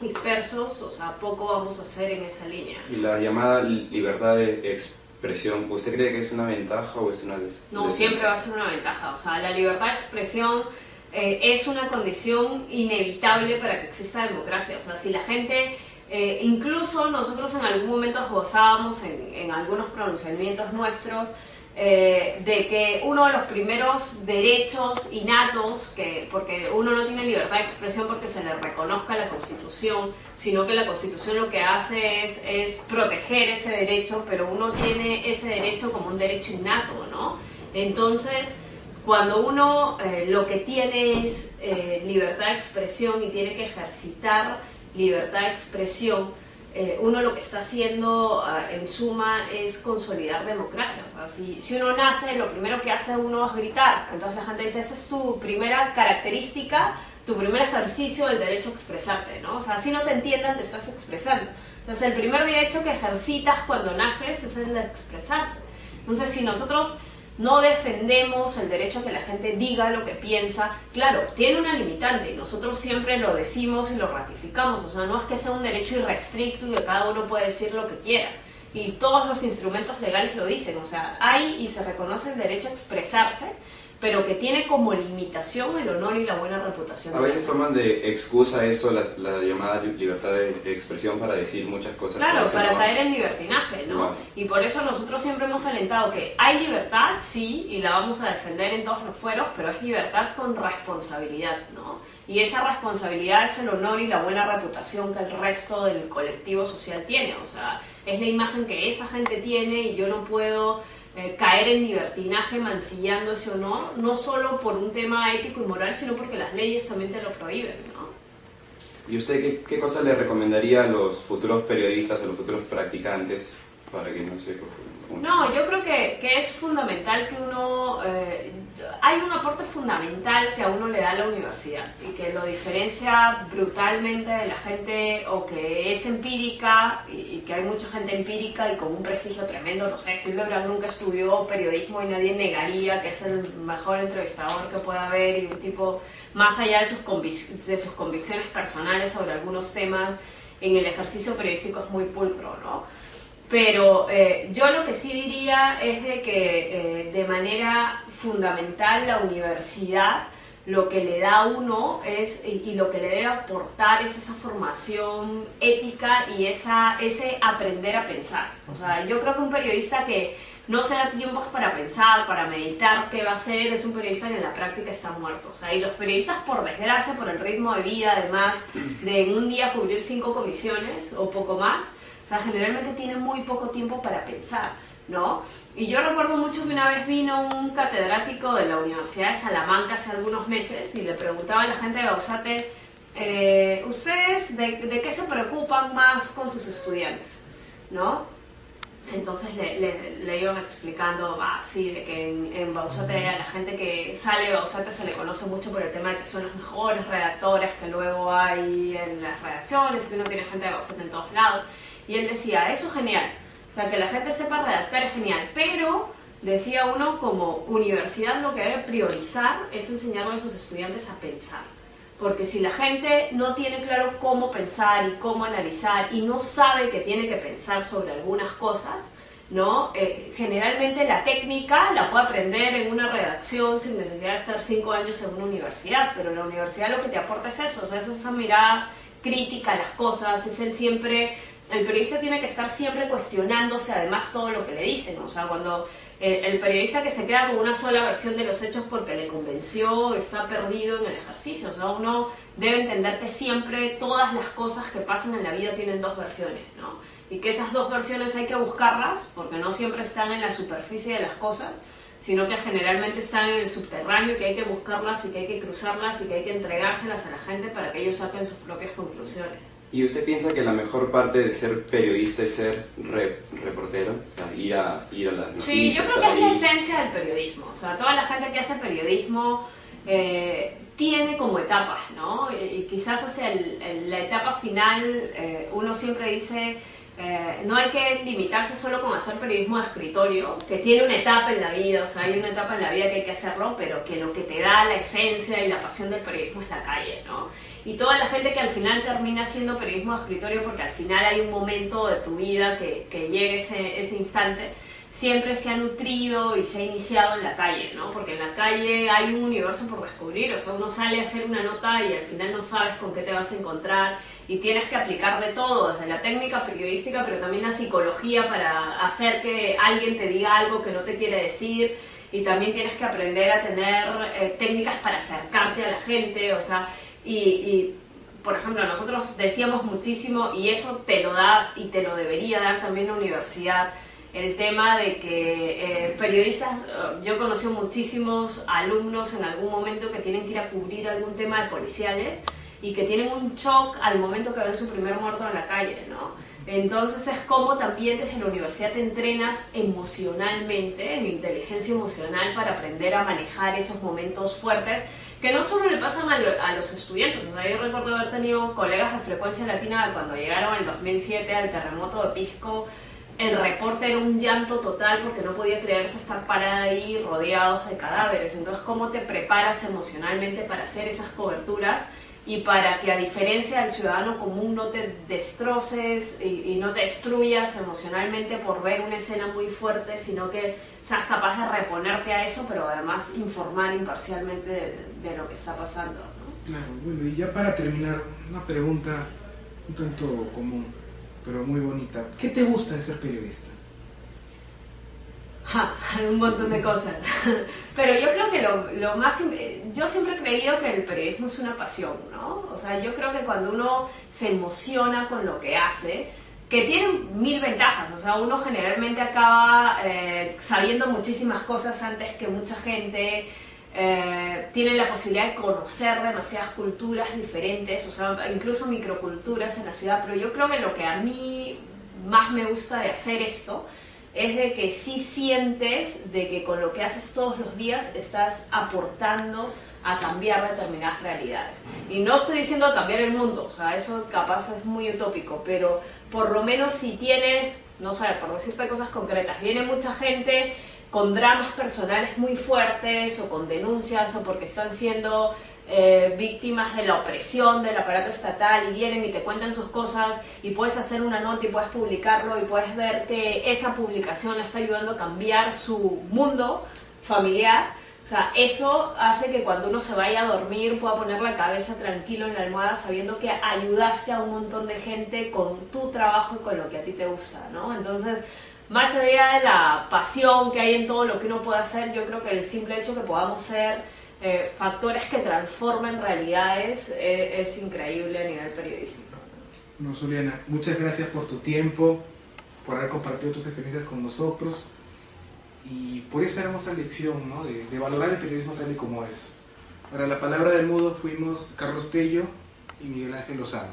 dispersos, o sea, poco vamos a hacer en esa línea. Y la llamada libertad de expresión, ¿usted cree que es una ventaja o es una No, siempre va a ser una ventaja. O sea, la libertad de expresión es una condición inevitable para que exista democracia. O sea, si la gente, incluso nosotros en algún momento gozábamos en algunos pronunciamientos nuestros, de que uno de los primeros derechos innatos, porque uno no tiene libertad de expresión porque se le reconozca la Constitución, sino que la Constitución lo que hace es proteger ese derecho, pero uno tiene ese derecho como un derecho innato, ¿no? Entonces, cuando uno lo que tiene es libertad de expresión y tiene que ejercitar libertad de expresión, uno lo que está haciendo en suma es consolidar democracia. Si uno nace, lo primero que hace uno es gritar. Entonces la gente dice, esa es tu primera característica, tu primer ejercicio del derecho a expresarte, ¿no? O sea, si no te entiendan, te estás expresando. Entonces el primer derecho que ejercitas cuando naces es el de expresarte. Entonces si nosotros no defendemos el derecho a que la gente diga lo que piensa, claro, tiene una limitante y nosotros siempre lo decimos y lo ratificamos, o sea, no es que sea un derecho irrestricto y que cada uno puede decir lo que quiera, y todos los instrumentos legales lo dicen, o sea, hay y se reconoce el derecho a expresarse, pero que tiene como limitación el honor y la buena reputación. A veces toman de excusa eso, la llamada libertad de expresión, para decir muchas cosas. Claro, para caer en libertinaje, ¿no? Vale. Y por eso nosotros siempre hemos alentado que hay libertad, sí, y la vamos a defender en todos los fueros, pero es libertad con responsabilidad, ¿no? Y esa responsabilidad es el honor y la buena reputación que el resto del colectivo social tiene, o sea, es la imagen que esa gente tiene y yo no puedo caer en libertinaje mancillando ese honor, no solo por un tema ético y moral, sino porque las leyes también te lo prohíben, ¿no? ¿Y usted qué cosas le recomendaría a los futuros periodistas, a los futuros practicantes, para que no se... No, yo creo que es fundamental que uno... hay un aporte fundamental que a uno le da la universidad y que lo diferencia brutalmente de la gente o que es empírica y que hay mucha gente empírica y con un prestigio tremendo. No sé, Hildebrand nunca estudió periodismo y nadie negaría que es el mejor entrevistador que pueda haber y un tipo más allá de sus convicciones personales sobre algunos temas en el ejercicio periodístico es muy pulcro, ¿no? Pero yo lo que sí diría es de que de manera fundamental la universidad lo que le da a uno es, y lo que le debe aportar es esa formación ética y ese aprender a pensar. O sea, yo creo que un periodista que no se da tiempos para pensar, para meditar qué va a hacer, es un periodista que en la práctica está muerto. O sea, y los periodistas, por desgracia, por el ritmo de vida, además de en un día cubrir 5 comisiones o poco más, o sea, generalmente tienen muy poco tiempo para pensar, ¿no? Y yo recuerdo mucho que una vez vino un catedrático de la Universidad de Salamanca hace algunos meses y le preguntaba a la gente de Bausate, ¿ustedes de qué se preocupan más con sus estudiantes? ¿No? Entonces le iban explicando, sí, de que en Bausate a la gente que sale de Bausate se le conoce mucho por el tema de que son los mejores redactores que luego hay en las redacciones, que uno tiene gente de Bausate en todos lados. Y él decía, eso es genial, o sea, que la gente sepa redactar es genial, pero, decía uno, como universidad lo que debe priorizar es enseñarle a sus estudiantes a pensar. Porque si la gente no tiene claro cómo pensar y cómo analizar y no sabe que tiene que pensar sobre algunas cosas, ¿no? Generalmente la técnica la puede aprender en una redacción sin necesidad de estar 5 años en una universidad, pero la universidad lo que te aporta es eso, o sea, es esa mirada crítica a las cosas, es el periodista tiene que estar siempre cuestionándose además todo lo que le dicen, o sea, cuando el periodista que se queda con una sola versión de los hechos porque le convenció está perdido en el ejercicio, o sea, uno debe entender que siempre todas las cosas que pasan en la vida tienen 2 versiones, ¿no? Y que esas 2 versiones hay que buscarlas porque no siempre están en la superficie de las cosas, sino que generalmente están en el subterráneo, que hay que buscarlas y que hay que cruzarlas y que hay que entregárselas a la gente para que ellos saquen sus propias conclusiones. ¿Y usted piensa que la mejor parte de ser periodista es ser reportero? O sea, ir a las noticias. Sí, yo creo que es la esencia del periodismo. O sea, toda la gente que hace periodismo tiene como etapas, ¿no? Y quizás hacia la etapa final uno siempre dice, no hay que limitarse solo con hacer periodismo de escritorio, que tiene una etapa en la vida, o sea, hay una etapa en la vida que hay que hacerlo, pero que lo que te da la esencia y la pasión del periodismo es la calle, ¿no? y toda la gente que al final termina haciendo periodismo de escritorio, porque al final hay un momento de tu vida que llega ese instante, siempre se ha nutrido y se ha iniciado en la calle, ¿no? Porque en la calle hay un universo por descubrir, o sea, uno sale a hacer una nota y al final no sabes con qué te vas a encontrar y tienes que aplicar de todo, desde la técnica periodística, pero también la psicología para hacer que alguien te diga algo que no te quiere decir, y también tienes que aprender a tener técnicas para acercarte a la gente, o sea, por ejemplo, nosotros decíamos muchísimo, y eso te lo da y te lo debería dar también la universidad, el tema de que periodistas, yo conocí muchísimos alumnos en algún momento que tienen que ir a cubrir algún tema de policiales y que tienen un shock al momento que ven su primer muerto en la calle, ¿no? Entonces es como también desde la universidad te entrenas emocionalmente, en inteligencia emocional, para aprender a manejar esos momentos fuertes que no solo le pasan a los estudiantes. O sea, yo recuerdo haber tenido colegas de Frecuencia Latina cuando llegaron en 2007 al terremoto de Pisco. El reporte era un llanto total porque no podía creerse estar parada ahí rodeados de cadáveres. Entonces, ¿cómo te preparas emocionalmente para hacer esas coberturas y para que, a diferencia del ciudadano común, no te destroces y no te destruyas emocionalmente por ver una escena muy fuerte, sino que seas capaz de reponerte a eso, pero además informar imparcialmente de lo que está pasando, ¿no? Claro, bueno, y ya para terminar, una pregunta un tanto común, pero muy bonita. ¿Qué te gusta de ser periodista? Un montón de cosas. Pero yo creo que lo más... Yo siempre he creído que el periodismo es una pasión, ¿no? O sea, yo creo que cuando uno se emociona con lo que hace, que tiene mil ventajas, o sea, uno generalmente acaba sabiendo muchísimas cosas antes que mucha gente, tiene la posibilidad de conocer demasiadas culturas diferentes, o sea, incluso microculturas en la ciudad, pero yo creo que lo que a mí más me gusta de hacer esto es de que sí sientes de que con lo que haces todos los días estás aportando a cambiar determinadas realidades. Y no estoy diciendo a cambiar el mundo, o sea, eso capaz es muy utópico, pero por lo menos si tienes, no sé, por decirte cosas concretas, viene mucha gente con dramas personales muy fuertes o con denuncias o porque están siendo víctimas de la opresión del aparato estatal y vienen y te cuentan sus cosas y puedes hacer una nota y puedes publicarlo y puedes ver que esa publicación le está ayudando a cambiar su mundo familiar. O sea, eso hace que cuando uno se vaya a dormir pueda poner la cabeza tranquilo en la almohada sabiendo que ayudaste a un montón de gente con tu trabajo y con lo que a ti te gusta, ¿no? Entonces, más allá de la pasión que hay en todo lo que uno puede hacer, yo creo que el simple hecho que podamos ser factores que transformen realidades es increíble a nivel periodístico. No, Zuliana, muchas gracias por tu tiempo, por haber compartido tus experiencias con nosotros y por esta hermosa lección, ¿no? de valorar el periodismo tal y como es. Para la Palabra del Mudo fuimos Carlos Tello y Miguel Ángel Lozano.